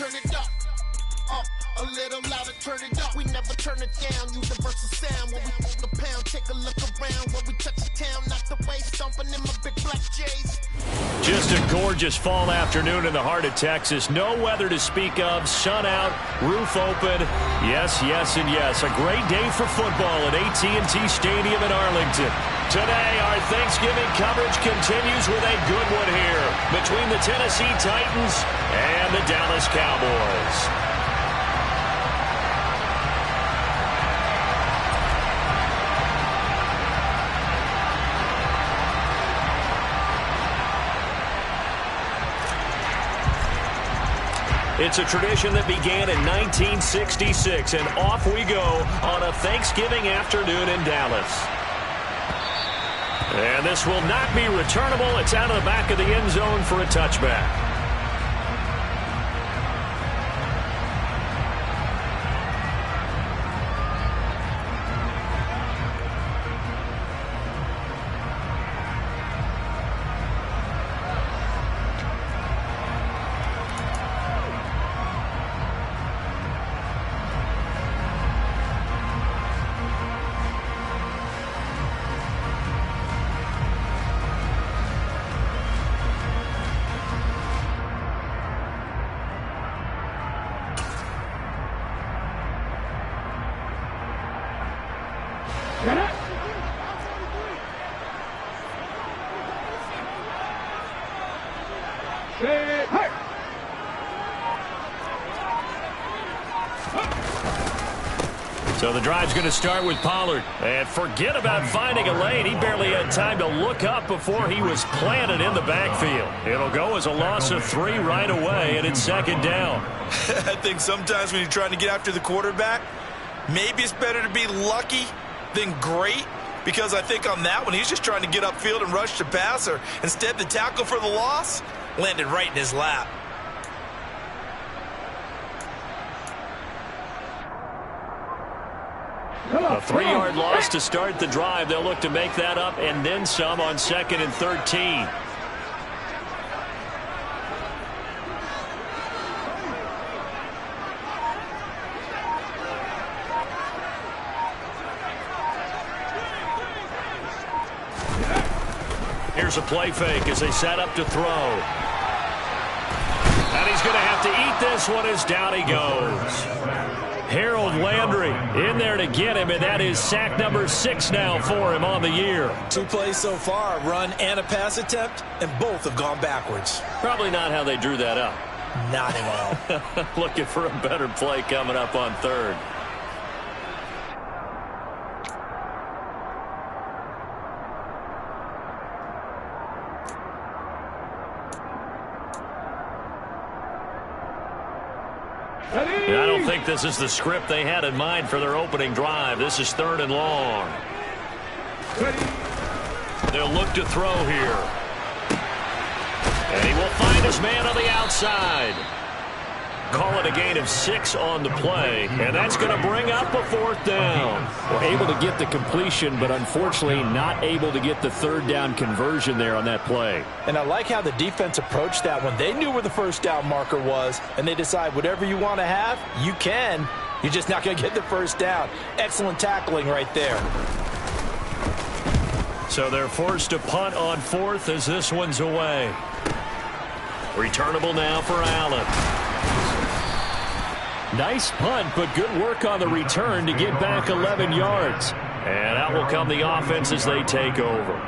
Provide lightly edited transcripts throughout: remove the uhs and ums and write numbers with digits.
turn it up. A little louder, turn it up. We never turn it down. Universal sound when we move the pound. Take a look around when we touch the town. Not the way stomping in my big black J's. Just a gorgeous fall afternoon in the heart of Texas. No weather to speak of. Sun out, roof open. Yes, yes, and yes. A great day for football at AT&T Stadium in Arlington. Today, our Thanksgiving coverage continues with a good one here between the Tennessee Titans and the Dallas Cowboys. It's a tradition that began in 1966, and off we go on a Thanksgiving afternoon in Dallas. And this will not be returnable. It's out of the back of the end zone for a touchback. So the drive's going to start with Pollard. And forget about finding a lane. He barely had time to look up before he was planted in the backfield. It'll go as a loss of 3 right away, and it's second down. I think sometimes when you're trying to get after the quarterback, maybe it's better to be lucky than great. Because I think on that one, he's just trying to get upfield and rush the passer. Instead, the tackle for the loss landed right in his lap. A 3-yard loss to start the drive. They'll look to make that up and then some on 2nd and 13. Here's a play fake as they set up to throw. And he's going to have to eat this one as down he goes. Harold Landry in there to get him, and that is sack number 6 now for him on the year. 2 plays so far, a run and a pass attempt, and both have gone backwards. Probably not how they drew that up. Not at all. Looking for a better play coming up on 3rd. I don't think this is the script they had in mind for their opening drive. This is 3rd and long. They'll look to throw here. And he will find his man on the outside. Call it a gain of 6 on the play, and that's going to bring up a 4th down. We're able to get the completion, but unfortunately not able to get the 3rd down conversion there on that play. And I like how the defense approached that one. They knew where the 1st down marker was, and they decide whatever you want to have, you can. You're just not going to get the 1st down. Excellent tackling right there. So they're forced to punt on 4th as this one's away. Returnable now for Allen. Nice punt, but good work on the return to get back 11 yards. And out will come the offense as they take over.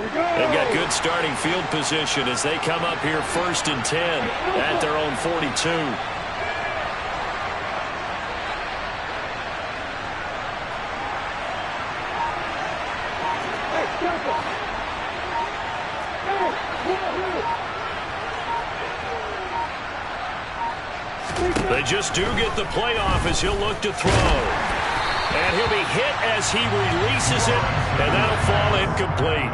They've got good starting field position as they come up here 1st and 10 at their own 42. They just do get the playoff as he'll look to throw. And he'll be hit as he releases it, and that'll fall incomplete.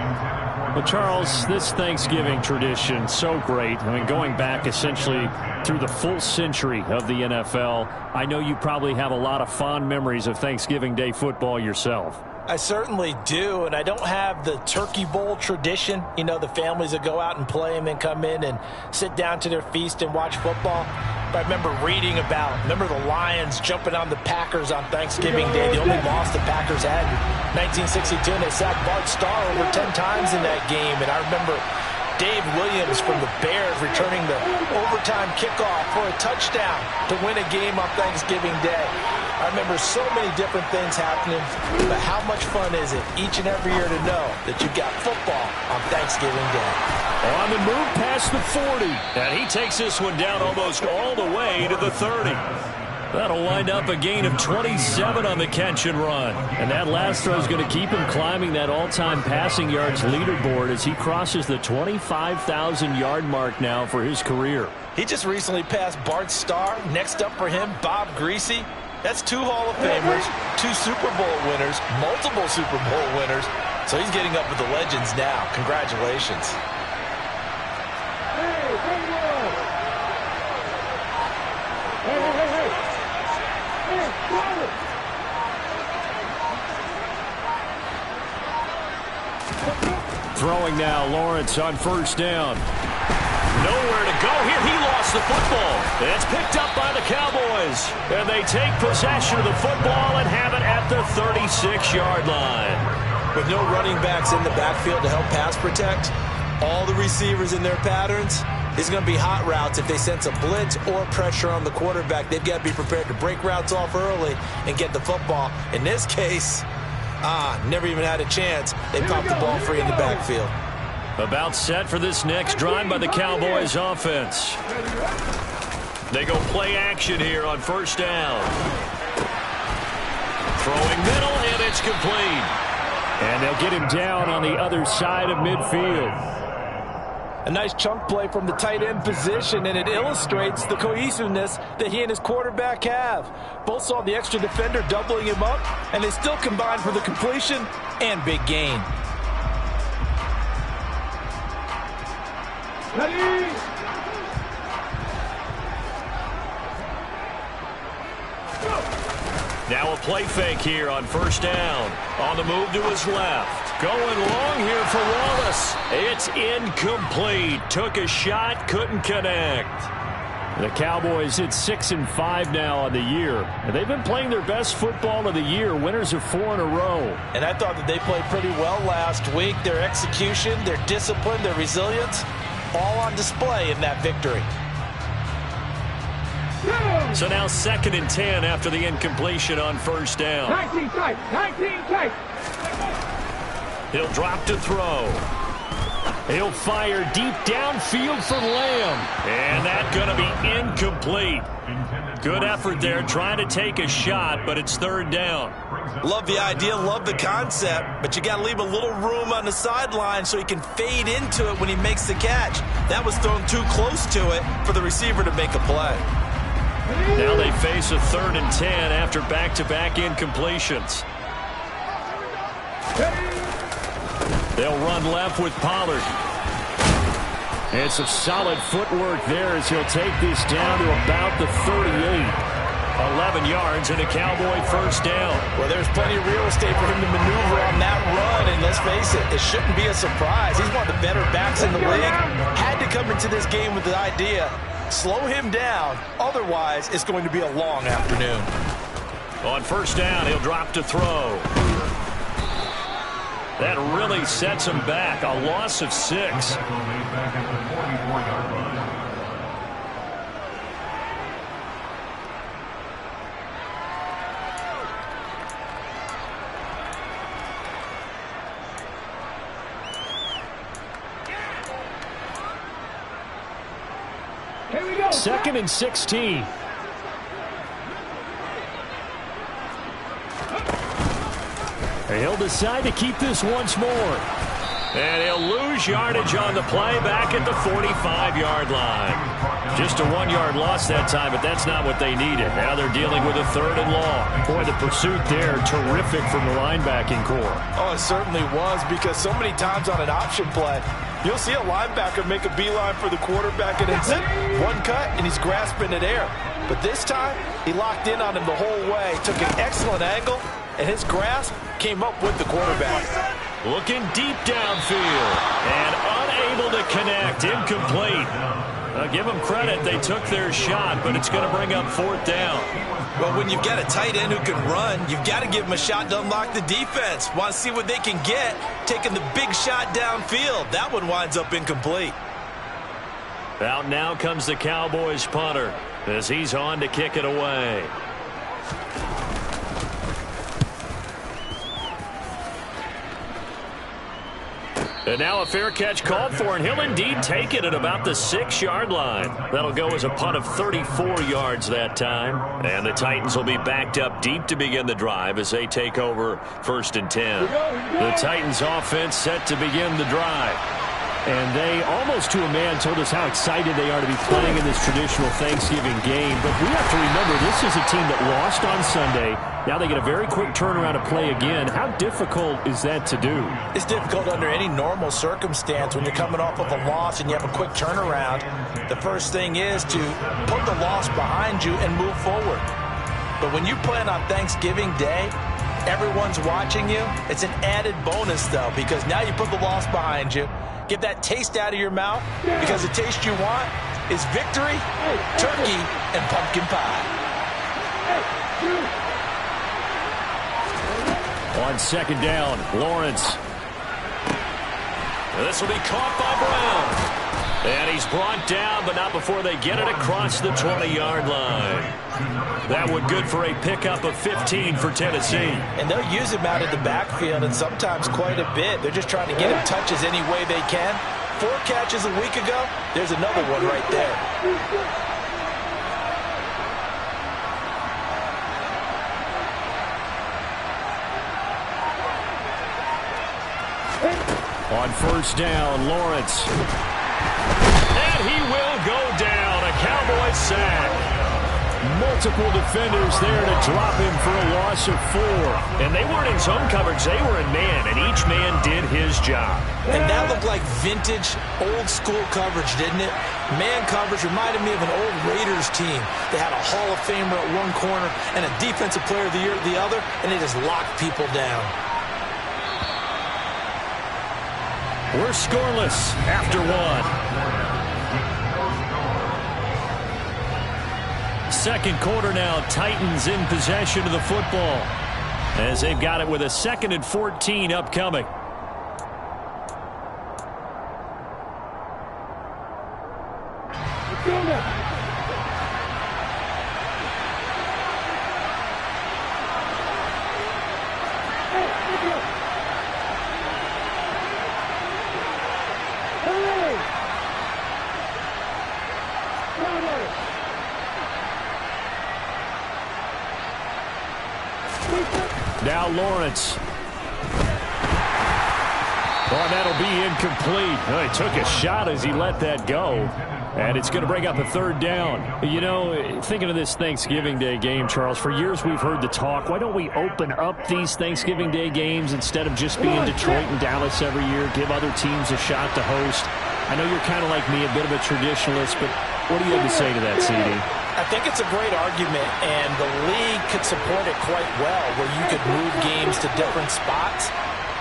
Well, Charles, this Thanksgiving tradition, so great. I mean, going back essentially through the full century of the NFL, I know you probably have a lot of fond memories of Thanksgiving Day football yourself. I certainly do, and I don't have the turkey bowl tradition. You know, the families that go out and play and then come in and sit down to their feast and watch football. But I remember reading remember the Lions jumping on the Packers on Thanksgiving Day. The only loss the Packers had in 1962, and they sacked Bart Starr over 10 times in that game. And I remember Dave Williams from the Bears returning the overtime kickoff for a touchdown to win a game on Thanksgiving Day. I remember so many different things happening, but how much fun is it each and every year to know that you've got football on Thanksgiving Day? On the move past the 40, and he takes this one down almost all the way to the 30. That'll wind up a gain of 27 on the catch and run. And that last throw is going to keep him climbing that all-time passing yards leaderboard as he crosses the 25,000-yard mark now for his career. He just recently passed Bart Starr. Next up for him, Bob Greasy. That's 2 Hall of Famers, 2 Super Bowl winners, multiple Super Bowl winners. So he's getting up with the legends now. Congratulations. Throwing now, Lawrence on first down. Nowhere to go here. He lost the football. It's picked up by the Cowboys. And they take possession of the football and have it at the 36-yard line. With no running backs in the backfield to help pass protect, all the receivers in their patterns, it's going to be hot routes. If they sense a blitz or pressure on the quarterback, they've got to be prepared to break routes off early and get the football. In this case, never even had a chance. They popped the ball free in the backfield. About set for this next drive by the Cowboys offense. They go play action here on first down. Throwing middle, and it's complete. And they'll get him down on the other side of midfield. A nice chunk play from the tight end position, and it illustrates the cohesiveness that he and his quarterback have. Both saw the extra defender doubling him up, and they still combined for the completion and big gain. Now a play fake here on first down. On the move to his left. Going long here for Wallace. It's incomplete. Took a shot, couldn't connect. The Cowboys at 6-5 now on the year. And they've been playing their best football of the year. Winners of 4 in a row. And I thought that they played pretty well last week. Their execution, their discipline, their resilience, all on display in that victory. So now 2nd and 10 after the incompletion on first down. 19 tight. He'll drop to throw. He'll fire deep downfield for Lamb. And that's going to be incomplete. Good effort there trying to take a shot, but it's 3rd down. Love the idea, love the concept, but you got to leave a little room on the sideline so he can fade into it when he makes the catch. That was thrown too close to it for the receiver to make a play. Now they face a 3rd and 10 after back-to-back incompletions. They'll run left with Pollard. And some solid footwork there as he'll take this down to about the 38. 11 yards and a Cowboy first down. Well, there's plenty of real estate for him to maneuver on that run, and let's face it, it shouldn't be a surprise. He's one of the better backs in the league. Had to come into this game with the idea, slow him down, otherwise it's going to be a long afternoon. On first down, he'll drop to throw. That really sets him back. A loss of 6. Here we go. 2nd and 16. He'll decide to keep this once more. And he'll lose yardage on the play back at the 45-yard line. Just a 1-yard loss that time, but that's not what they needed. Now they're dealing with a 3rd and long. Boy, the pursuit there, terrific from the linebacking core. Oh, it certainly was, because so many times on an option play, you'll see a linebacker make a beeline for the quarterback and then zip, one cut, and he's grasping at air. But this time, he locked in on him the whole way, took an excellent angle, and his grasp came up with the quarterback. Looking deep downfield and unable to connect. Incomplete. Give them credit. They took their shot, but it's going to bring up 4th down. Well, when you've got a tight end who can run, you've got to give him a shot to unlock the defense. Want to see what they can get, taking the big shot downfield. That one winds up incomplete. Out now comes the Cowboys punter as he's on to kick it away. And now a fair catch called for, and he'll indeed take it at about the 6-yard line. That'll go as a punt of 34 yards that time. And the Titans will be backed up deep to begin the drive as they take over 1st and 10. The Titans offense set to begin the drive. And they, almost to a man, told us how excited they are to be playing in this traditional Thanksgiving game. But we have to remember, this is a team that lost on Sunday. Now they get a very quick turnaround to play again. How difficult is that to do? It's difficult under any normal circumstance when you're coming off of a loss and you have a quick turnaround. The first thing is to put the loss behind you and move forward. But when you play on Thanksgiving Day, everyone's watching you. It's an added bonus, though, because now you put the loss behind you. Get that taste out of your mouth, because the taste you want is victory, turkey, and pumpkin pie. On 2nd down, Lawrence. This will be caught by Brown. And he's brought down, but not before they get it across the 20-yard line. That would good for a pickup of 15 for Tennessee. And they'll use him out of the backfield, and sometimes quite a bit. They're just trying to get him touches any way they can. 4 catches a week ago, there's another one right there. On 1st down, Lawrence. And he will go down. A Cowboys sack. Multiple defenders there to drop him for a loss of 4. And they weren't in zone coverage. They were in man, and each man did his job. And that looked like vintage, old-school coverage, didn't it? Man coverage reminded me of an old Raiders team. They had a Hall of Famer at one corner and a Defensive Player of the Year at the other, and they just locked people down. We're scoreless after 1. 2nd quarter now, Titans in possession of the football as they've got it with a 2nd and 14 upcoming. Now Lawrence. Oh, that'll be incomplete. Oh, he took a shot as he let that go. And it's going to bring up a 3rd down. You know, thinking of this Thanksgiving Day game, Charles, for years we've heard the talk, why don't we open up these Thanksgiving Day games instead of just being Detroit and Dallas every year, give other teams a shot to host? I know you're kind of like me, a bit of a traditionalist, but what do you have to say to that, CD? I think it's a great argument, and the league could support it quite well, where you could move games to different spots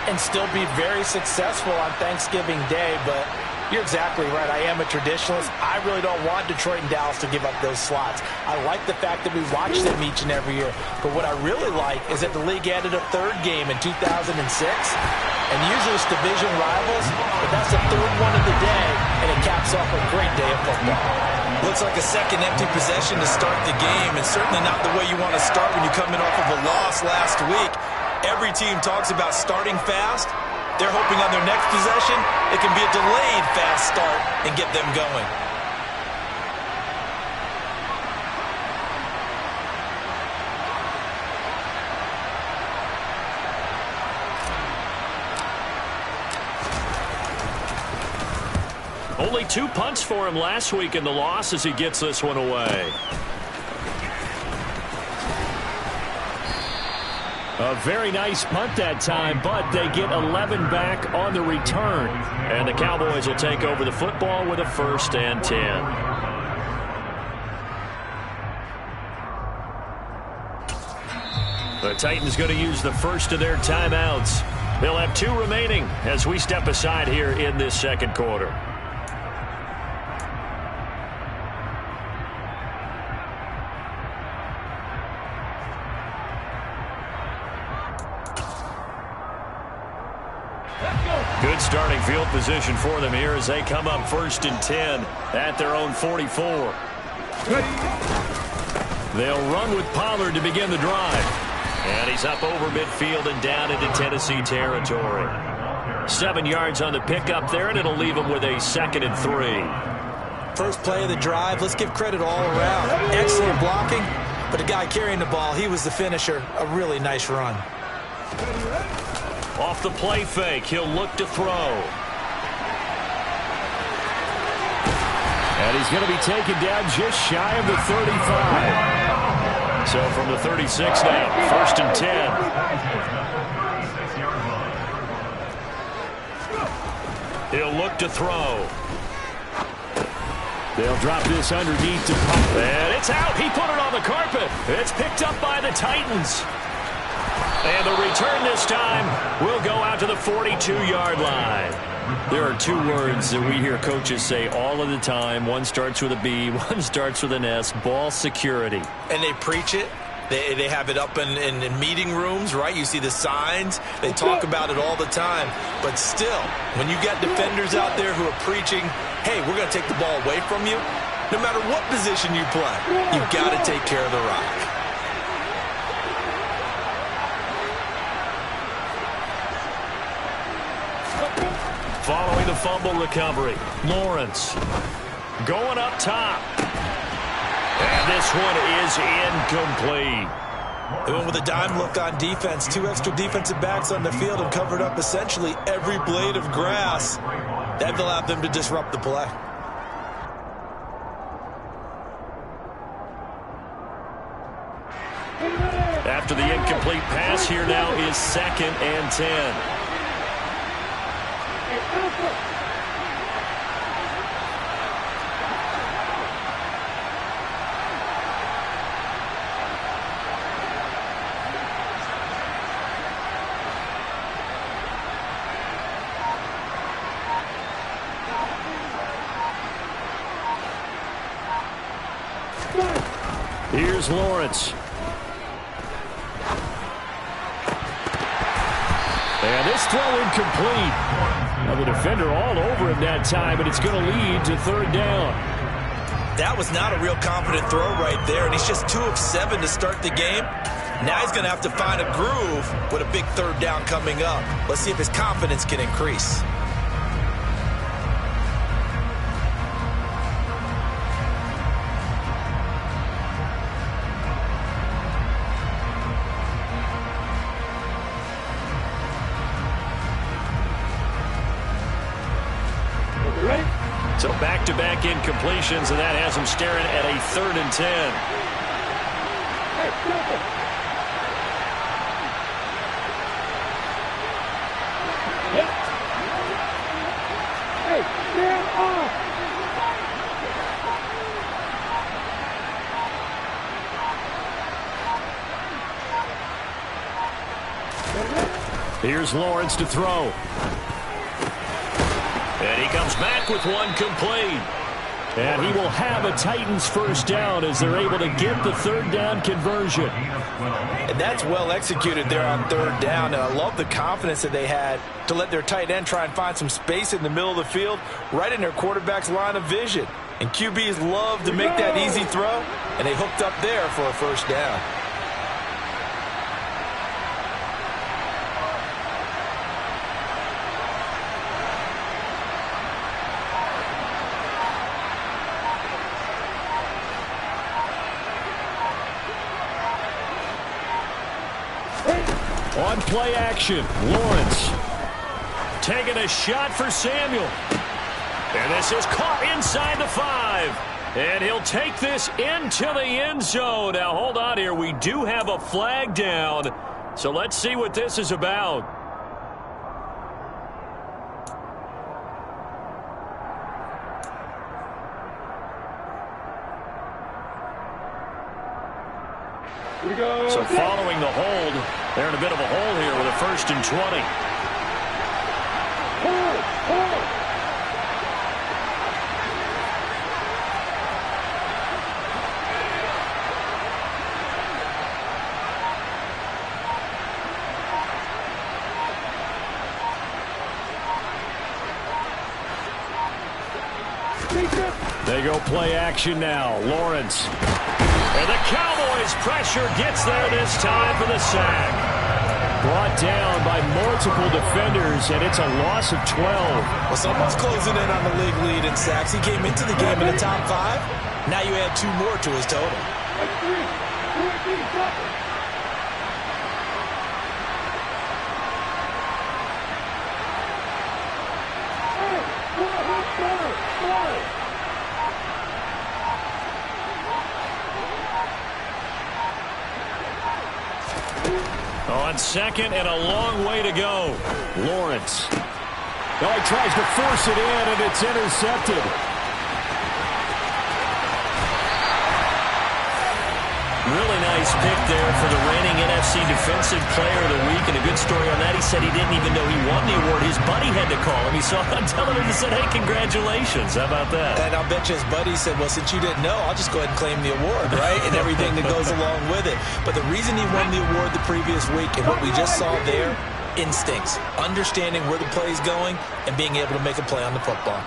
and still be very successful on Thanksgiving Day. But you're exactly right. I am a traditionalist. I really don't want Detroit and Dallas to give up those slots. I like the fact that we watch them each and every year. But what I really like is that the league added a 3rd game in 2006. And usually it's division rivals, but that's the 3rd one of the day, and it caps off a great day of football. Looks like a second empty possession to start the game, and certainly not the way you want to start when you're coming off of a loss last week. Every team talks about starting fast. They're hoping on their next possession, it can be a delayed fast start and get them going. Only 2 punts for him last week in the loss as he gets this one away. A very nice punt that time, but they get 11 back on the return. And the Cowboys will take over the football with a 1st and 10. The Titans going to use the first of their timeouts. They'll have 2 remaining as we step aside here in this second quarter. Good starting field position for them here as they come up 1st and 10 at their own 44. They'll run with Pollard to begin the drive. And he's up over midfield and down into Tennessee territory. 7 yards on the pickup there, and it'll leave him with a 2nd and 3. First play of the drive, let's give credit all around. Excellent blocking, but the guy carrying the ball, he was the finisher. A really nice run. Off the play fake, he'll look to throw. And he's going to be taken down just shy of the 35. So from the 36 now, 1st and 10. He'll look to throw. They'll drop this underneath to Pop. And it's out. He put it on the carpet. It's picked up by the Titans. And the return this time will go out to the 42-yard line. There are 2 words that we hear coaches say all of the time. One starts with a B, one starts with an S, ball security. And they preach it. They have it up in meeting rooms, right? You see the signs. They talk about it all the time. But still, when you got defenders out there who are preaching, hey, we're going to take the ball away from you, no matter what position you play, you've got to take care of the rock. Following the fumble recovery, Lawrence going up top. And this one is incomplete. They went with a dime look on defense. 2 extra defensive backs on the field and covered up essentially every blade of grass. That allowed them to disrupt the play. After the incomplete pass, here now is 2nd and 10. Here's Lawrence. And this throw incomplete. Now the defender all over him that time, but it's going to lead to 3rd down. That was not a real confident throw right there, and he's just 2 of 7 to start the game. Now he's going to have to find a groove with a big 3rd down coming up. Let's see if his confidence can increase. So back-to-back incompletions, and that has him staring at a 3rd and 10. Here's Lawrence to throw. And he comes back with one complete. And he will have a Titans 1st down as they're able to get the 3rd down conversion. And that's well executed there on 3rd down. And I love the confidence that they had to let their tight end try and find some space in the middle of the field, right in their quarterback's line of vision. And QBs love to make that easy throw, and they hooked up there for a 1st down. On play action, Lawrence taking a shot for Samuel. And this is caught inside the 5. And he'll take this into the end zone. Now, hold on here. We do have a flag down. So let's see what this is about. So following the hold, they're in a bit of a hole here with a 1st and 20. They go play action now. Lawrence. And the Cowboys pressure gets there this time for the sack. Brought down by multiple defenders, and it's a loss of 12. Well, someone's closing in on the league lead in sacks. He came into the game in the top 5. Now you add 2 more to his total. On 2nd and a long way to go. Lawrence. Oh, he tries to force it in, and it's intercepted. Really nice pick there for the reigning NFC Defensive Player of the Week. And a good story on that, he said he didn't even know he won the award. His buddy had to call him. He saw it on television and said, hey, congratulations. How about that? And I'll bet you his buddy said, well, since you didn't know, I'll just go ahead and claim the award, right? And everything that goes along with it. But the reason he won the award the previous week and what we just saw there, instincts, understanding where the play is going and being able to make a play on the football.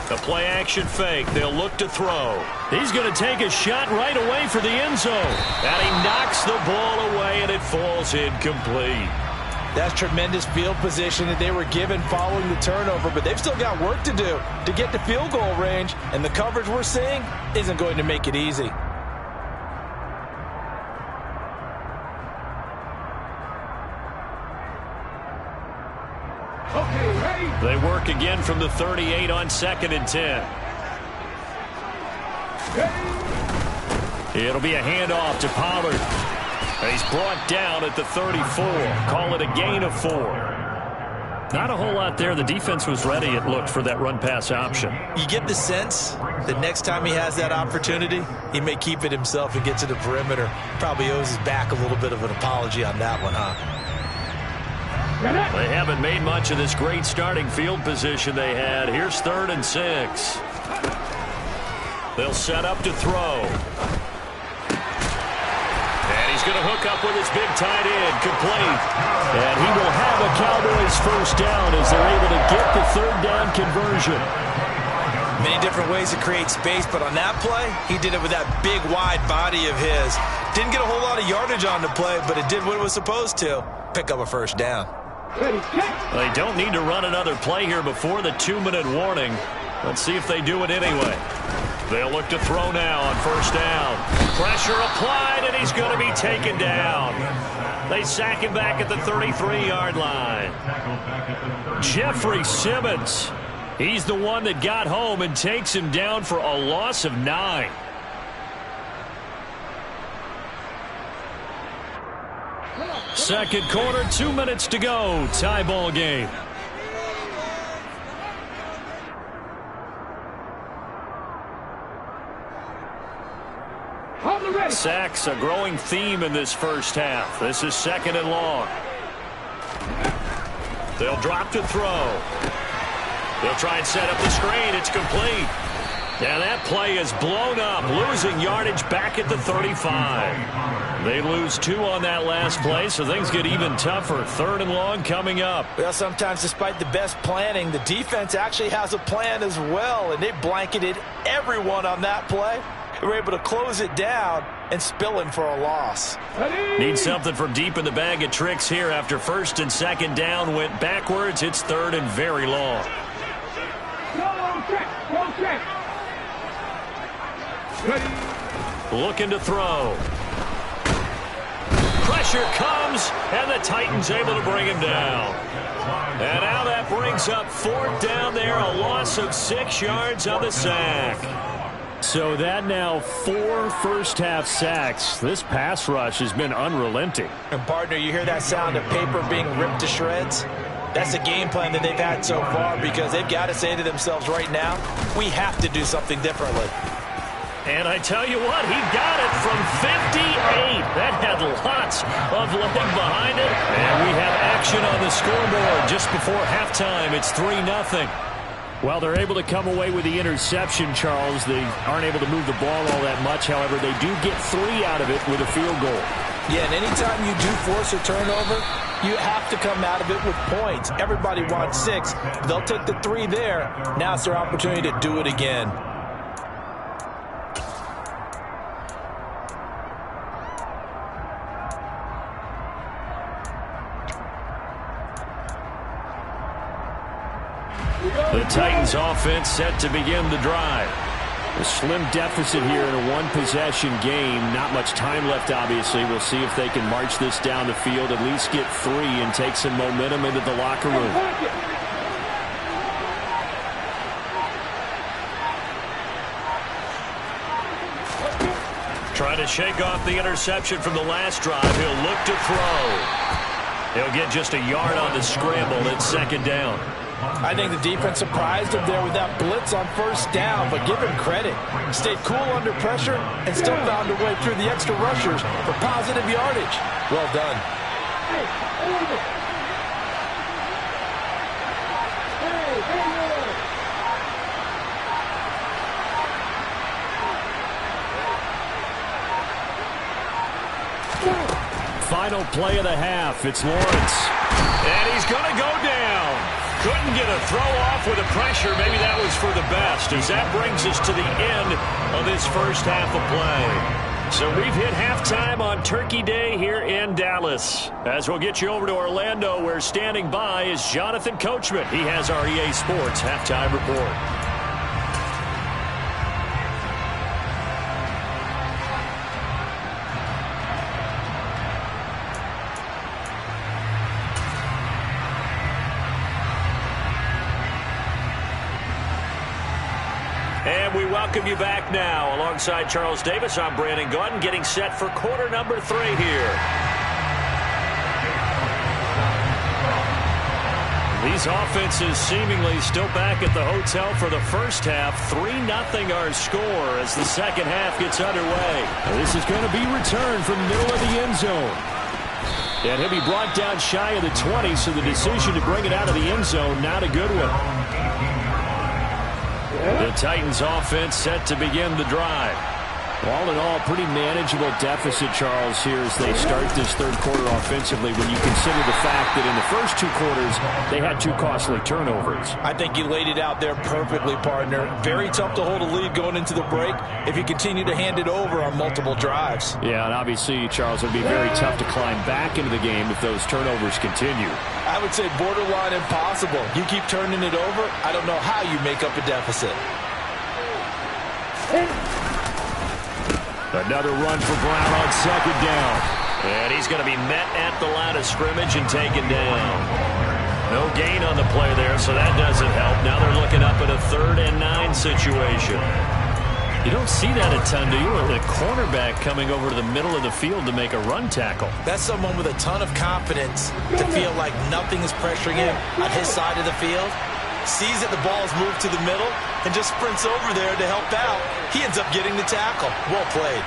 The play-action fake. They'll look to throw. He's going to take a shot right away for the end zone. And he knocks the ball away, and it falls incomplete. That's tremendous field position that they were given following the turnover, but they've still got work to do to get to field goal range, and the coverage we're seeing isn't going to make it easy. They work again from the 38 on 2nd and 10. It'll be a handoff to Pollard. He's brought down at the 34. Call it a gain of 4. Not a whole lot there. The defense was ready, it looked, for that run-pass option. You get the sense that next time he has that opportunity, he may keep it himself and get to the perimeter. Probably owes his back a little bit of an apology on that one, huh? They haven't made much of this great starting field position they had. Here's 3rd and 6. They'll set up to throw. And he's going to hook up with his big tight end, complete. And he will have a Cowboys 1st down as they're able to get the 3rd down conversion. Many different ways to create space, but on that play, he did it with that big, wide body of his. Didn't get a whole lot of yardage on the play, but it did what it was supposed to. Pick up a 1st down. They don't need to run another play here before the 2-minute warning. Let's see if they do it anyway. They'll look to throw now on 1st down. Pressure applied, and he's going to be taken down. They sack him back at the 33-yard line. Jeffrey Simmons. He's the one that got home and takes him down for a loss of 9. Second quarter, 2 minutes to go. Tie ball game. Sacks, a growing theme in this first half. This is 2nd and long. They'll drop to throw. They'll try and set up the screen. It's complete. And that play is blown up, losing yardage back at the 35. They lose 2 on that last play, so things get even tougher. 3rd and long coming up. Well, sometimes despite the best planning, the defense actually has a plan as well, and they blanketed everyone on that play. They were able to close it down and spill in for a loss. Need something from deep in the bag of tricks here after 1st and 2nd down went backwards. It's 3rd and very long. Looking to throw. Pressure comes, and the Titans able to bring him down. And now that brings up 4th down there, a loss of 6 yards on the sack. So that now 4 first-half sacks. This pass rush has been unrelenting. And, partner, you hear that sound of paper being ripped to shreds? That's a game plan that they've had so far because they've got to say to themselves right now, we have to do something differently. And I tell you what, he got it from 58. That had lots of leg behind it. And we have action on the scoreboard just before halftime. It's 3-0. Well, they're able to come away with the interception, Charles. They aren't able to move the ball all that much. However, they do get 3 out of it with a field goal. Yeah, and anytime you do force a turnover, you have to come out of it with points. Everybody wants 6. They'll take the 3 there. Now it's their opportunity to do it again. The Titans offense set to begin the drive. A slim deficit here in a one-possession game. Not much time left, obviously. We'll see if they can march this down the field, at least get 3, and take some momentum into the locker room. Trying to shake off the interception from the last drive. He'll look to throw. He'll get just a yard on the scramble. It's 2nd down. I think the defense surprised him there with that blitz on 1st down, but give him credit. Stayed cool under pressure and still found a way through the extra rushers for positive yardage. Well done. Final play of the half. It's Lawrence. And he's going to go down. Couldn't get a throw off with the pressure. Maybe that was for the best, as that brings us to the end of this first half of play. So we've hit halftime on Turkey Day here in Dallas. As we'll get you over to Orlando, where standing by is Jonathan Coachman. He has our EA Sports halftime report. And we welcome you back now. Alongside Charles Davis, I'm Brandon Gaudin, getting set for quarter number 3 here. These offenses seemingly still back at the hotel for the first half. 3-0 our score as the second half gets underway. Now this is going to be returned from the middle of the end zone. And he'll be brought down shy of the 20, so the decision to bring it out of the end zone, not a good one. The Titans offense set to begin the drive. All in all, pretty manageable deficit, Charles, here as they start this third quarter offensively when you consider the fact that in the first 2 quarters, they had 2 costly turnovers. I think you laid it out there perfectly, partner. Very tough to hold a lead going into the break if you continue to hand it over on multiple drives. Yeah, and obviously, Charles, it would be very tough to climb back into the game if those turnovers continue. I would say borderline impossible. You keep turning it over, I don't know how you make up a deficit. Another run for Brown on 2nd down. And he's going to be met at the line of scrimmage and taken down. No gain on the play there, so that doesn't help. Now they're looking up at a 3rd and 9 situation. You don't see that a ton, do you? A cornerback coming over to the middle of the field to make a run tackle. That's someone with a ton of confidence to feel like nothing is pressuring him on his side of the field. Sees that the ball is moved to the middle and just sprints over there to help out. He ends up getting the tackle. Well played.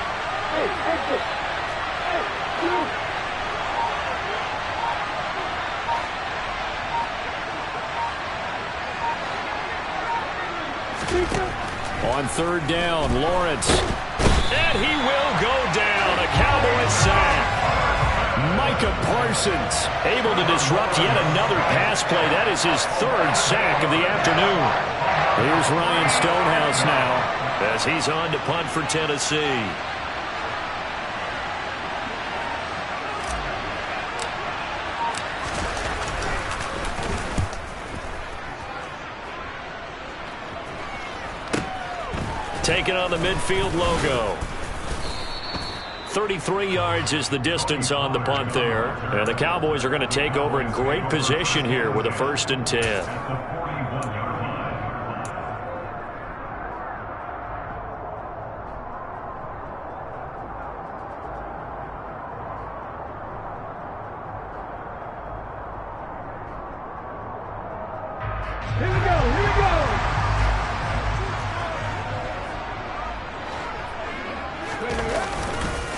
On 3rd down, Lawrence. And he will go down. A Cowboys sack. Micah Parsons able to disrupt yet another pass play. That is his 3rd sack of the afternoon. Here's Ryan Stonehouse now as he's on to punt for Tennessee. Taking on the midfield logo. 33 yards is the distance on the punt there. And the Cowboys are going to take over in great position here with a 1st and 10.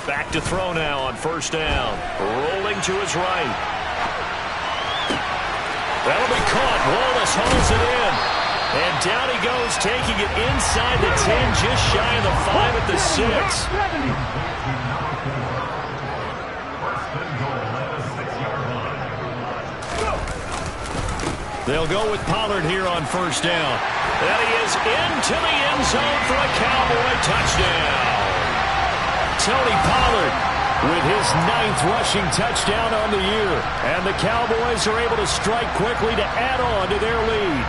Back to throw now on 1st down. Rolling to his right. That'll be caught. Wallace hauls it in. And down he goes, taking it inside the 10, just shy of the 5 at the 6. They'll go with Pollard here on 1st down. And he is into the end zone for a Cowboy touchdown. Tony Pollard with his 9th rushing touchdown on the year. And the Cowboys are able to strike quickly to add on to their lead.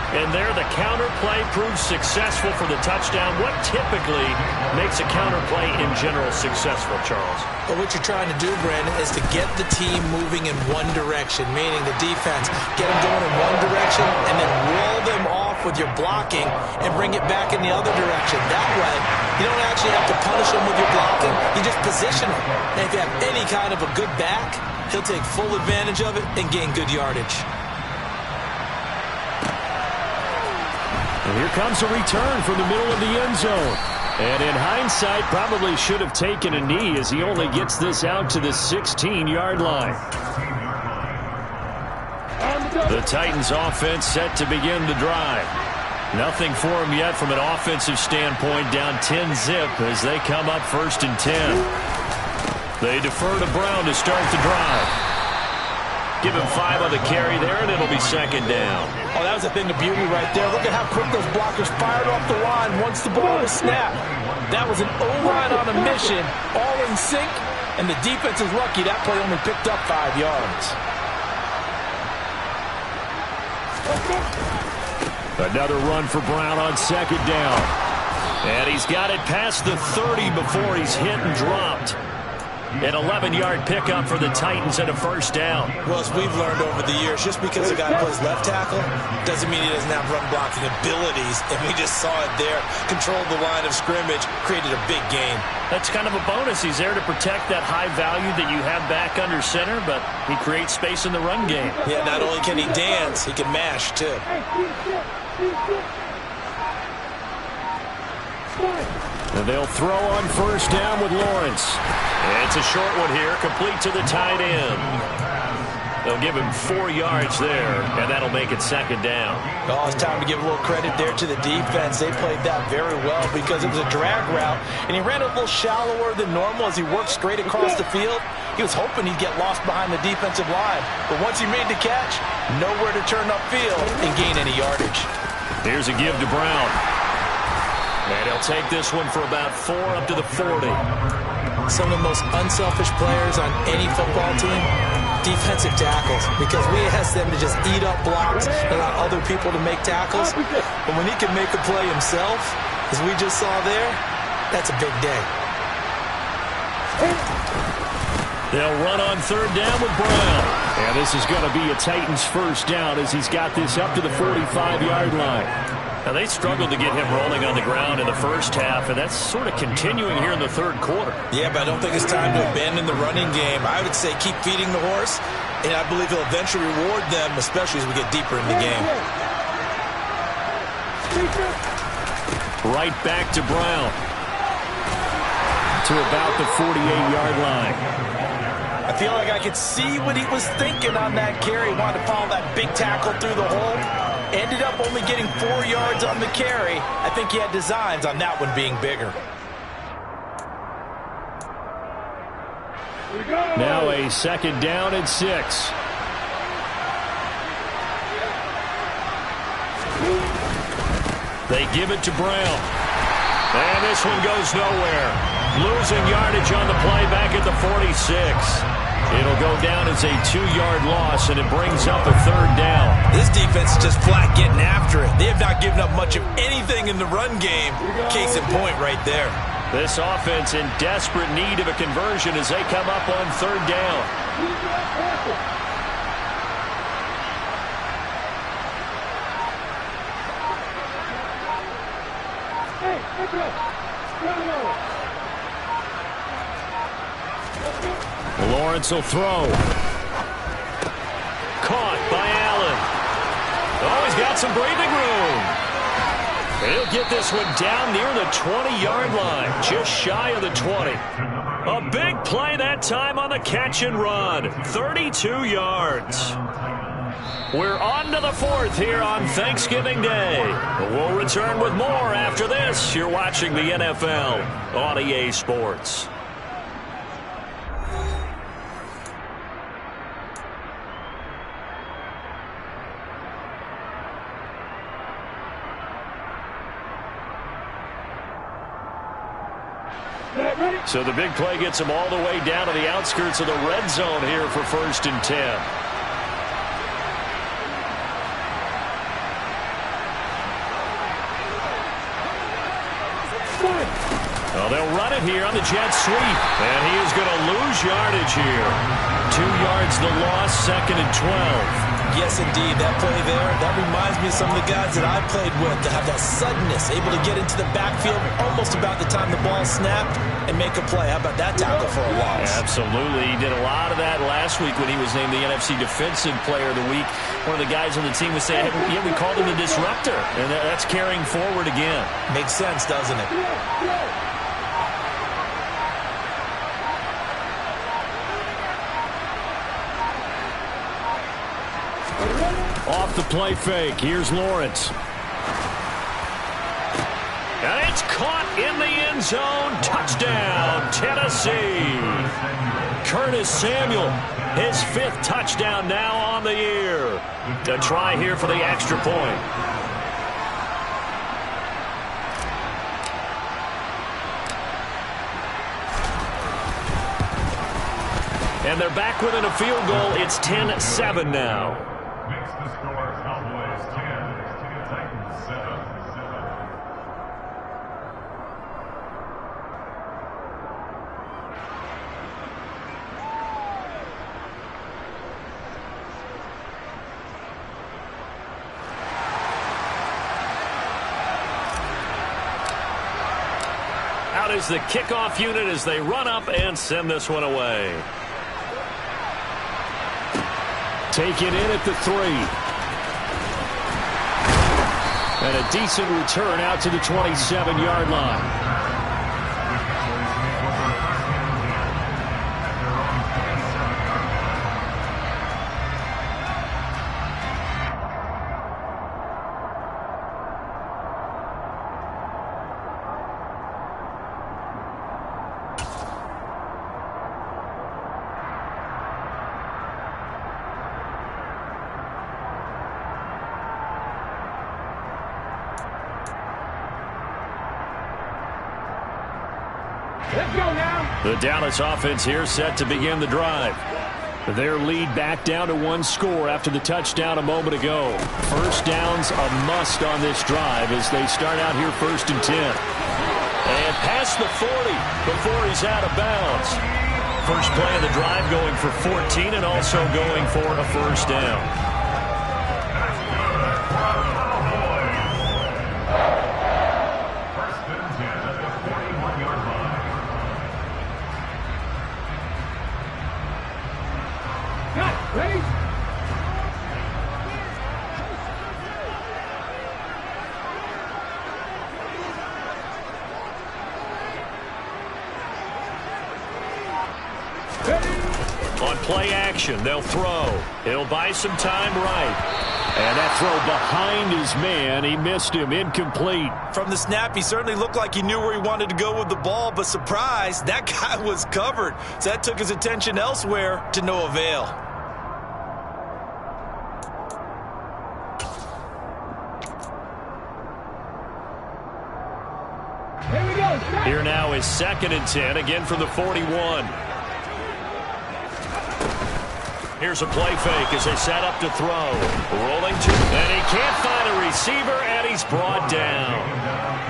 And there the counterplay proves successful for the touchdown. What typically makes a counterplay in general successful, Charles? Well, what you're trying to do, Brandon, is to get the team moving in one direction, meaning the defense, get them going in one direction and then roll them off with your blocking and bring it back in the other direction. That way, you don't actually have to punish them with your blocking. You just position them. And if you have any kind of a good back, he'll take full advantage of it and gain good yardage. And here comes a return from the middle of the end zone. And in hindsight, probably should have taken a knee as he only gets this out to the 16-yard line. The Titans offense set to begin the drive. Nothing for them yet from an offensive standpoint, down 10-zip as they come up 1st and 10. They defer to Brown to start the drive. Give him 5 on the carry there, and it'll be 2nd down. Oh, that was a thing of beauty right there. Look at how quick those blockers fired off the line once the ball was snapped. That was an O-line on a mission, all in sync, and the defense is lucky that play only picked up 5 yards. Another run for Brown on 2nd down. And he's got it past the 30 before he's hit and dropped. An 11-yard pickup for the Titans and a 1st down. Well, as we've learned over the years, just because a guy plays left tackle doesn't mean he doesn't have run-blocking abilities, and we just saw it there. Controlled the line of scrimmage, created a big gain. That's kind of a bonus. He's there to protect that high value that you have back under center, but he creates space in the run game. Yeah, not only can he dance, he can mash, too. And they'll throw on 1st down with Lawrence. And it's a short one here, complete to the tight end. They'll give him 4 yards there, and that'll make it 2nd down. Oh, it's time to give a little credit there to the defense. They played that very well because it was a drag route, and he ran a little shallower than normal as he worked straight across the field. He was hoping he'd get lost behind the defensive line, but once he made the catch, nowhere to turn upfield and gain any yardage. Here's a give to Brown. And he'll take this one for about 4 up to the 40. Some of the most unselfish players on any football team, defensive tackles, because we ask them to just eat up blocks and allow other people to make tackles. But when he can make a play himself, as we just saw there, that's a big day. They'll run on 3rd down with Brown. And this is going to be a Titans 1st down as he's got this up to the 45-yard line. Now, they struggled to get him rolling on the ground in the 1st half, and that's sort of continuing here in the 3rd quarter. Yeah, but I don't think it's time to abandon the running game. I would say keep feeding the horse, and I believe he'll eventually reward them, especially as we get deeper in the game. Right back to Brown. To about the 48-yard line. I feel like I could see what he was thinking on that carry. He wanted to follow that big tackle through the hole. Ended up only getting 4 yards on the carry. I think he had designs on that one being bigger. Now a 2nd down and 6. They give it to Brown. And this one goes nowhere. Losing yardage on the play back at the 46. It'll go down as a 2-yard loss, and it brings up a 3rd down. This defense is just flat getting after it. They have not given up much of anything in the run game. Case in point right there. This offense in desperate need of a conversion as they come up on third down. Lawrence will throw. Caught by Allen. Oh, he's got some breathing room. He'll get this one down near the 20-yard line, just shy of the 20. A big play that time on the catch and run, 32 yards. We're on to the fourth here on Thanksgiving Day. We'll return with more after this. You're watching the NFL on EA Sports. So the big play gets him all the way down to the outskirts of the red zone here for 1st and 10. Well, they'll run it here on the jet sweep, and he is going to lose yardage here. 2 yards the loss, 2nd and 12. Yes, indeed. That play there, that reminds me of some of the guys that I played with that have that suddenness, able to get into the backfield almost about the time the ball snapped and make a play. How about that tackle for a loss? Absolutely. He did a lot of that last week when he was named the NFC Defensive Player of the Week. One of the guys on the team was saying, hey, yeah, we called him the disruptor, and that's carrying forward again. Makes sense, doesn't it? Off the play fake. Here's Lawrence. And it's caught in the end zone. Touchdown, Tennessee. Curtis Samuel, his 5th touchdown now on the year. To try here for the extra point. And they're back within a field goal. It's 10-7 now. Makes the score Cowboys 10, Titans 7. Out is the kickoff unit as they run up and send this one away. Take it in at the 3. And a decent return out to the 27-yard line. Let's go now. The Dallas offense here set to begin the drive. Their lead back down to 1 score after the touchdown a moment ago. First down's a must on this drive as they start out here 1st and 10. And past the 40 before he's out of bounds. First play of the drive going for 14 and also going for a first down. On play action, they'll throw. He'll buy some time right. And that throw behind his man, he missed him, incomplete. From the snap, he certainly looked like he knew where he wanted to go with the ball, but surprise, that guy was covered. So that took his attention elsewhere to no avail. Here we go. Here now is 2nd and 10, again from the 41. Here's a play fake as they set up to throw. Rolling to, and he can't find a receiver, and he's brought down.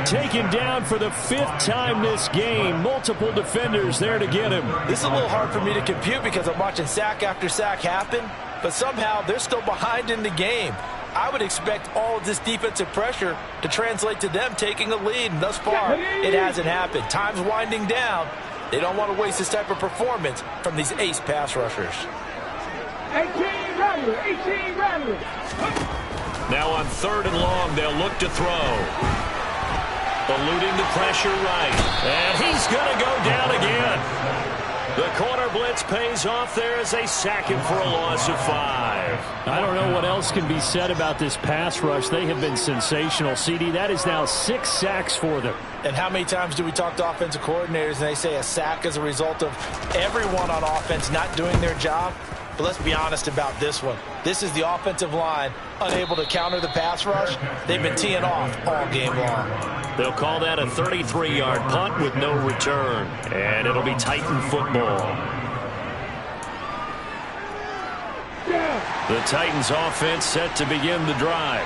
Taken down for the 5th time this game. Multiple defenders there to get him. This is a little hard for me to compute because I'm watching sack after sack happen, but somehow they're still behind in the game. I would expect all of this defensive pressure to translate to them taking a lead, and thus far, it hasn't happened. Time's winding down. They don't want to waste this type of performance from these ace pass rushers. 18 Rattler. Now on 3rd and long, they'll look to throw. Eluding the pressure right. And he's going to go down again. The corner blitz pays off there as they sack him for a loss of 5. I don't know what else can be said about this pass rush. They have been sensational, CD. That is now 6 sacks for them. And how many times do we talk to offensive coordinators and they say a sack is a result of everyone on offense not doing their job? But let's be honest about this one. This is the offensive line unable to counter the pass rush. They've been teeing off all game long. They'll call that a 33-yard punt with no return. And it'll be Titan football. The Titans offense set to begin the drive.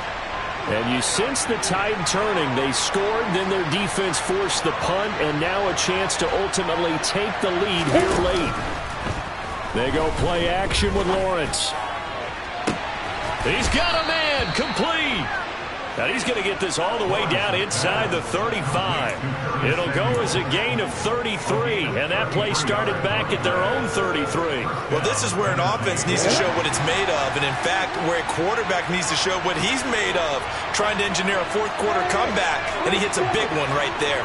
And you sense the tide turning. They scored, then their defense forced the punt, and now a chance to ultimately take the lead here late. They go play action with Lawrence. He's got a man, complete. Now he's going to get this all the way down inside the 35. It'll go as a gain of 33, and that play started back at their own 33. Well, this is where an offense needs to show what it's made of, and in fact, where a quarterback needs to show what he's made of, trying to engineer a 4th quarter comeback, and he hits a big one right there.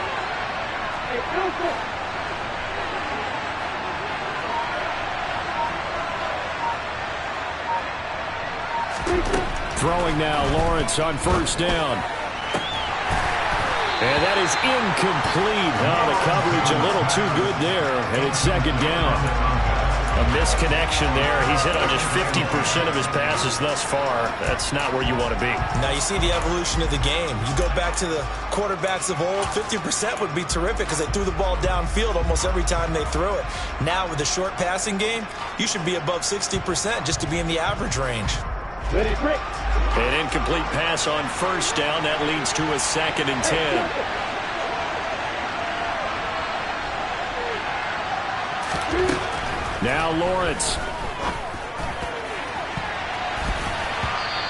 Throwing now, Lawrence on 1st down. And that is incomplete. Oh, the coverage a little too good there, and it's 2nd down. A misconnection there. He's hit on just 50% of his passes thus far. That's not where you want to be. Now you see the evolution of the game. You go back to the quarterbacks of old, 50% would be terrific because they threw the ball downfield almost every time they threw it. Now with the short passing game, you should be above 60% just to be in the average range. An incomplete pass on 1st down. That leads to a 2nd and 10. Now Lawrence.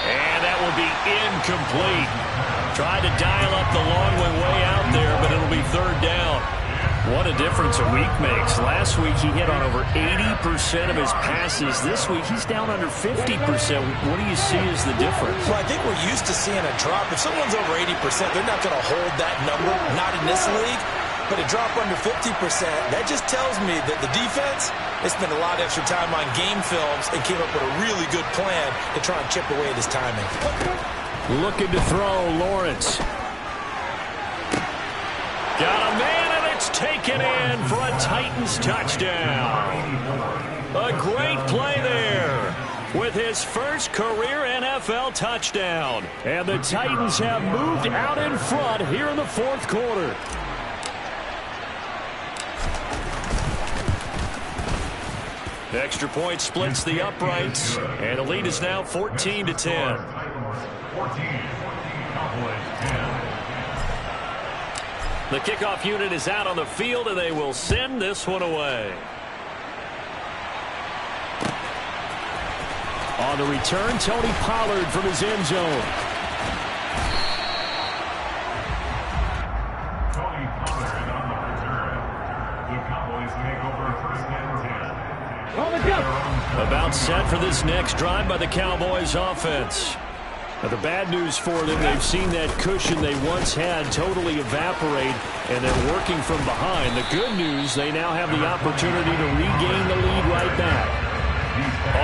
And that will be incomplete. Tried to dial up the long way out there, but it'll be 3rd down. What a difference a week makes. Last week he hit on over 80% of his passes. This week he's down under 50%. What do you see as the difference? Well, I think we're used to seeing a drop. If someone's over 80%, they're not going to hold that number, not in this league. But a drop under 50%, that just tells me that the defense, they spent a lot of extra time on game films and came up with a really good plan to try and chip away at his timing. Looking to throw, Lawrence. Got a man, and it's taken in for a Titans touchdown. A great play there with his first career NFL touchdown. And the Titans have moved out in front here in the 4th quarter. The extra point splits the uprights, and the lead is now 14-10. 14, Cowboys 10. The kickoff unit is out on the field, and they will send this one away. On the return, Tony Pollard from his end zone. Tony Pollard on the return. The Cowboys take over 1st and 10. About set for this next drive by the Cowboys offense. Now, the bad news for them, they've seen that cushion they once had totally evaporate, and they're working from behind. The good news, they now have the opportunity to regain the lead right back.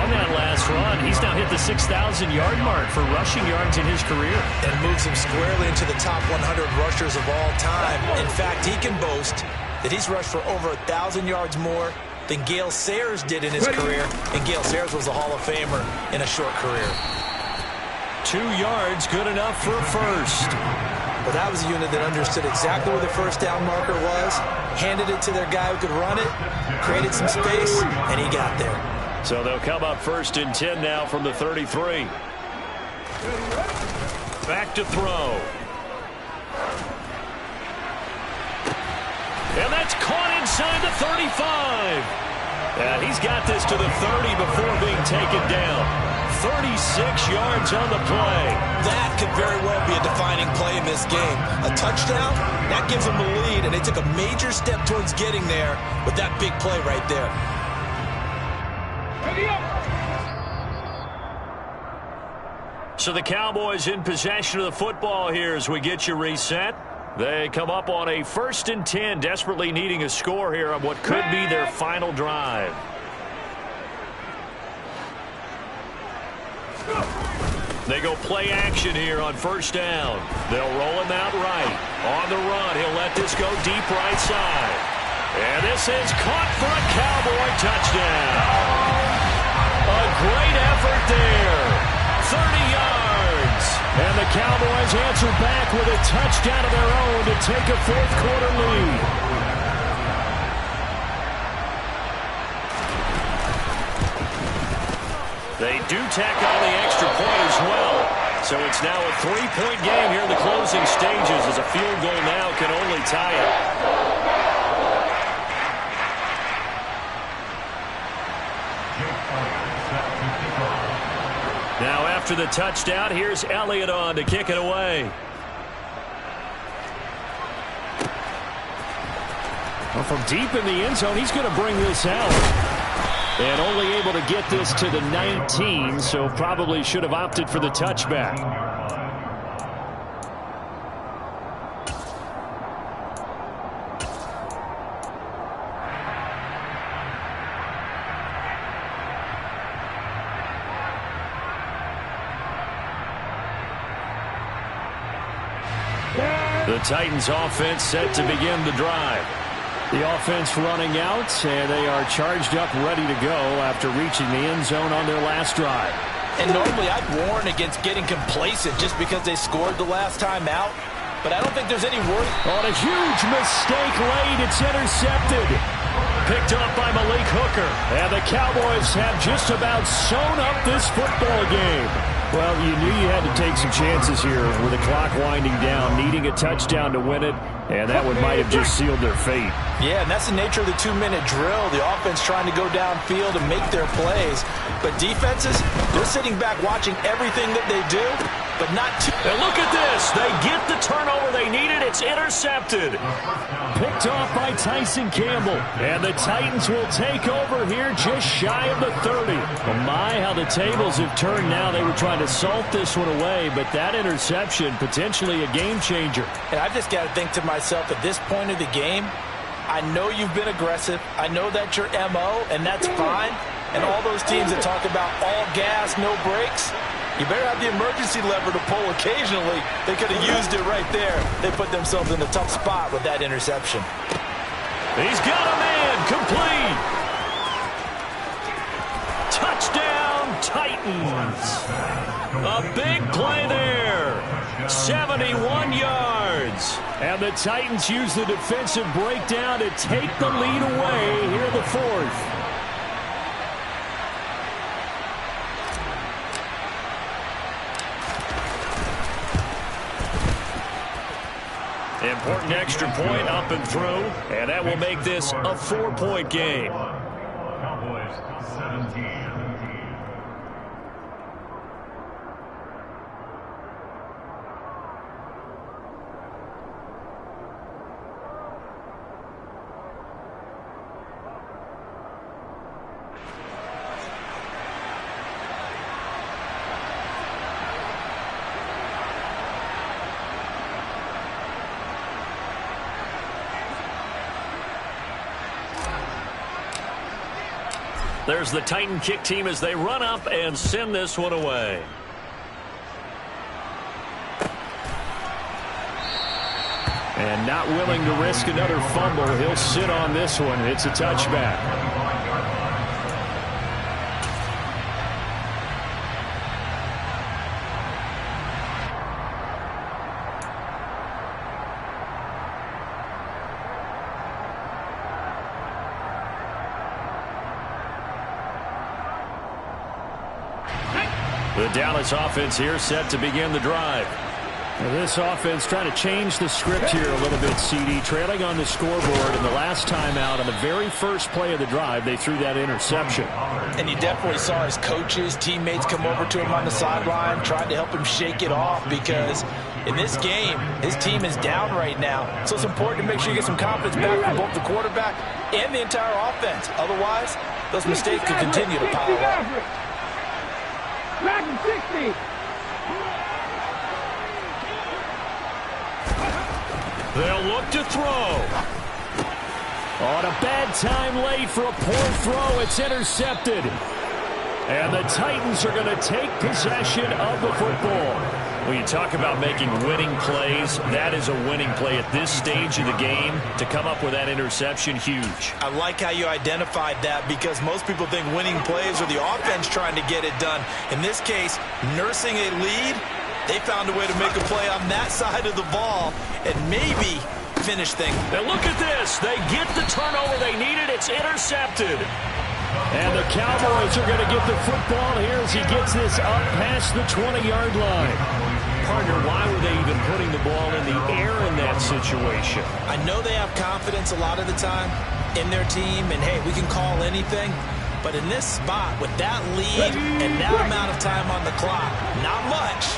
On that last run, he's now hit the 6,000-yard mark for rushing yards in his career. And moves him squarely into the top 100 rushers of all time. In fact, he can boast that he's rushed for over 1,000 yards more than Gale Sayers did in his career. And Gale Sayers was a Hall of Famer in a short career. 2 yards, good enough for a first. Well, that was a unit that understood exactly where the 1st down marker was, handed it to their guy who could run it, created some space, and he got there. So they'll come up 1st and 10 now from the 33. Back to throw. And that's caught inside the 35. And he's got this to the 30 before being taken down. 36 yards on the play. That could very well be a defining play in this game. A touchdown, that gives them the lead, and they took a major step towards getting there with that big play right there. So the Cowboys in possession of the football here as we get you reset. They come up on a 1st and 10, desperately needing a score here on what could be their final drive. They go play action here on 1st down. They'll roll him out right. On the run, he'll let this go deep right side. And this is caught for a Cowboy touchdown. A great effort there. 30 yards. And the Cowboys answer back with a touchdown of their own to take a 4th quarter lead. They do tack on the extra point as well. So it's now a 3-point game here in the closing stages as a field goal now can only tie it. Now after the touchdown, here's Elliott on to kick it away. Well, from deep in the end zone, he's going to bring this out. And only able to get this to the 19, so probably should have opted for the touchback. The Titans offense set to begin the drive. The offense running out, and they are charged up, ready to go after reaching the end zone on their last drive. And normally I'd warn against getting complacent just because they scored the last time out, but I don't think there's any worry. On a huge mistake late, it's intercepted. Picked up by Malik Hooker, and the Cowboys have just about sewn up this football game. Well, you knew you had to take some chances here with the clock winding down, needing a touchdown to win it, and that one might have just sealed their fate. Yeah, and that's the nature of the 2-minute drill. The offense trying to go downfield and make their plays. But defenses, they're sitting back watching everything that they do, but not too. And look at this. They get the turnover they needed. It's intercepted. Picked off by Tyson Campbell. And the Titans will take over here just shy of the 30. Well, my, how the tables have turned now. They were trying to salt this one away, but that interception, potentially a game changer. And I've just got to think to myself, at this point of the game, I know you've been aggressive. I know that's your MO, and that's fine. And all those teams that talk about all gas, no brakes, you better have the emergency lever to pull occasionally. They could have used it right there. They put themselves in a tough spot with that interception. He's got a man, complete. Touchdown, Titans. A big play there. 71 yards. And the Titans use the defensive breakdown to take the lead away here in the 4th. Important extra point up and through, and that will make this a 4-point game. Cowboys 17. There's the Titan kick team as they run up and send this one away. And not willing to risk another fumble, he'll sit on this one. It's a touchback. The Dallas offense here set to begin the drive. Well, this offense trying to change the script here a little bit, CD. Trailing on the scoreboard, and the last time out on the very first play of the drive, they threw that interception. And you definitely saw his coaches, teammates come over to him on the sideline, tried to help him shake it off because in this game, his team is down right now. So it's important to make sure you get some confidence back from both the quarterback and the entire offense. Otherwise, those mistakes could continue to pile up. 60. They'll look to throw. On a bad time late for a poor throw. It's intercepted. And the Titans are going to take possession of the football. When you talk about making winning plays, that is a winning play at this stage of the game. To come up with that interception, huge. I like how you identified that because most people think winning plays are the offense trying to get it done. In this case, nursing a lead, they found a way to make a play on that side of the ball and maybe finish things. Now look at this. They get the turnover they needed. It's intercepted. And the Cowboys are going to get the football here as he gets this up past the 20-yard line. Partner, why were they even putting the ball in the air in that situation? I know they have confidence a lot of the time in their team, and hey, we can call anything. But in this spot, with that lead and that amount of time on the clock, not much,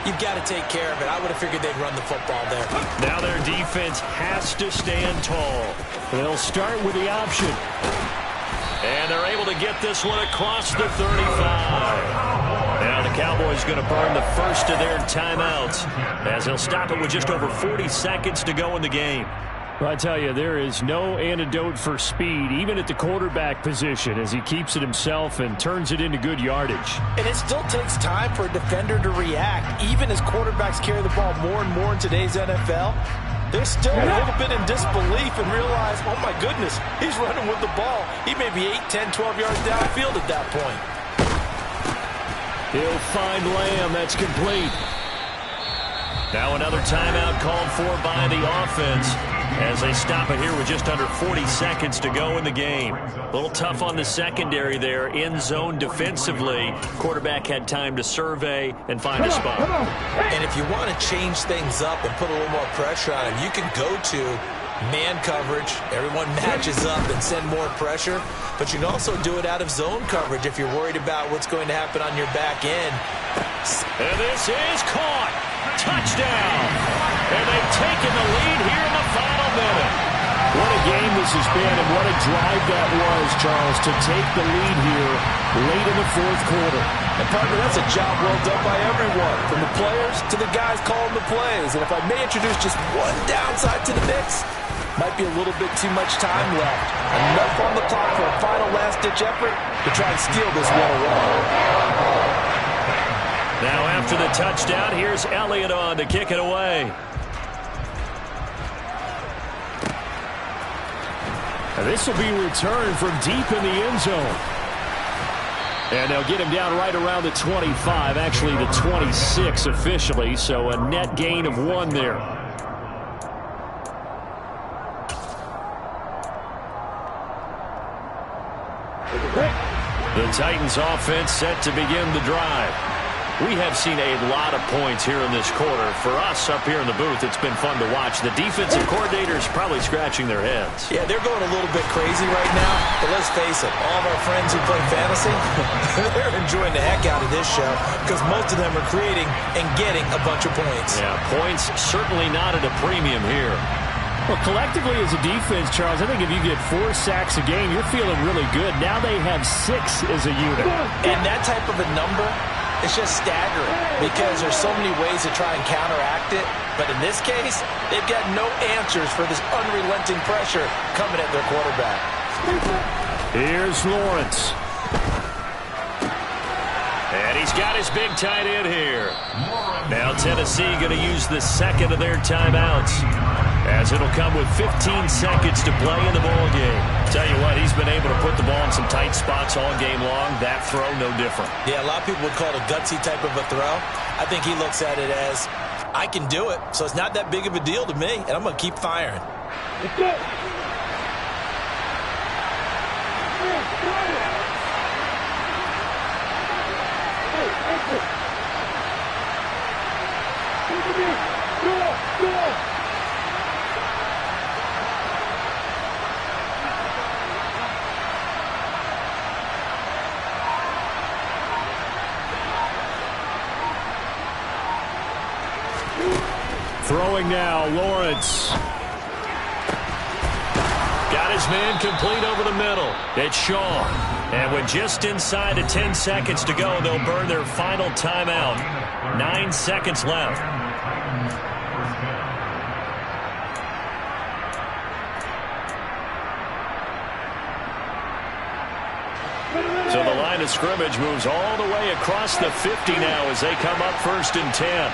you've got to take care of it. I would have figured they'd run the football there. Now their defense has to stand tall. They'll start with the option. And they're able to get this one across the 35. Now the Cowboys going to burn the first of their timeouts as they'll stop it with just over 40 seconds to go in the game. Well, I tell you, there is no antidote for speed, even at the quarterback position, as he keeps it himself and turns it into good yardage. And it still takes time for a defender to react. Even as quarterbacks carry the ball more and more in today's NFL, they're still a little bit in disbelief and realize, oh my goodness, he's running with the ball. He may be 8, 10, 12 yards downfield at that point. He'll find Lamb. That's complete. Now another timeout called for by the offense as they stop it here with just under 40 seconds to go in the game. A little tough on the secondary there, in zone defensively. Quarterback had time to survey and find a spot. And if you want to change things up and put a little more pressure on him, you can go to man coverage. Everyone matches up and send more pressure. But you can also do it out of zone coverage if you're worried about what's going to happen on your back end. And this is caught. Touchdown. And they've taken the lead here in the final minute. What a game this has been, and what a drive that was, Charles, to take the lead here late in the fourth quarter. And partner, that's a job well done by everyone, from the players to the guys calling the plays. And if I may introduce just one downside to the mix, might be a little bit too much time left. Enough on the clock for a final last-ditch effort to try and steal this one away. Now after the touchdown, here's Elliott on to kick it away. Now this will be returned from deep in the end zone. And they'll get him down right around the 25, actually the 26 officially, so a net gain of 1 there. The Titans offense set to begin the drive. We have seen a lot of points here in this quarter. For us up here in the booth, it's been fun to watch. The defensive coordinators probably scratching their heads. Yeah, they're going a little bit crazy right now. But let's face it, all of our friends who play fantasy, they're enjoying the heck out of this show because most of them are creating and getting a bunch of points. Yeah, points certainly not at a premium here. Well, collectively as a defense, Charles, I think if you get 4 sacks a game, you're feeling really good. Now they have 6 as a unit. And that type of a number, it's just staggering because there's so many ways to try and counteract it. But in this case, they've got no answers for this unrelenting pressure coming at their quarterback. Here's Lawrence. And he's got his big tight end here. Now Tennessee going to use the second of their timeouts, as it'll come with 15 seconds to play in the ball game. Tell you what, he's been able to put the ball in some tight spots all game long. That throw, no different. Yeah, a lot of people would call it a gutsy type of a throw. I think he looks at it as, I can do it, so it's not that big of a deal to me, and I'm going to keep firing. Throwing now, Lawrence. Got his man complete over the middle. It's Shaw. And with just inside of 10 seconds to go, they'll burn their final timeout. 9 seconds left. So the line of scrimmage moves all the way across the 50 now as they come up 1st and 10.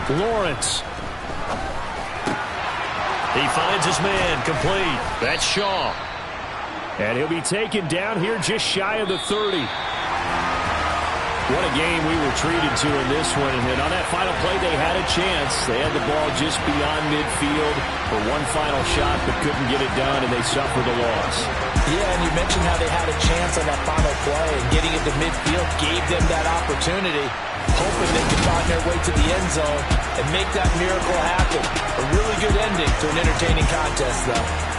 Lawrence. He finds his man complete. That's Shaw. And he'll be taken down here just shy of the 30. What a game we were treated to in this one. And on that final play, they had a chance. They had the ball just beyond midfield for one final shot, but couldn't get it done, and they suffered a loss. Yeah, and you mentioned how they had a chance on that final play, and getting it to midfield gave them that opportunity, hoping they could find their way to the end zone and make that miracle happen. A really good ending to an entertaining contest, though.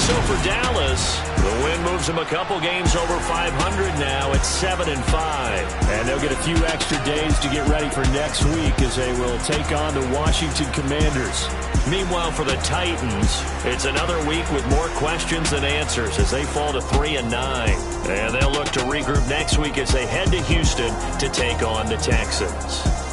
So for Dallas, the win moves them a couple games over 500 now at 7-5. And they'll get a few extra days to get ready for next week as they will take on the Washington Commanders. Meanwhile, for the Titans, it's another week with more questions than answers as they fall to 3-9. And they'll look to regroup next week as they head to Houston to take on the Texans.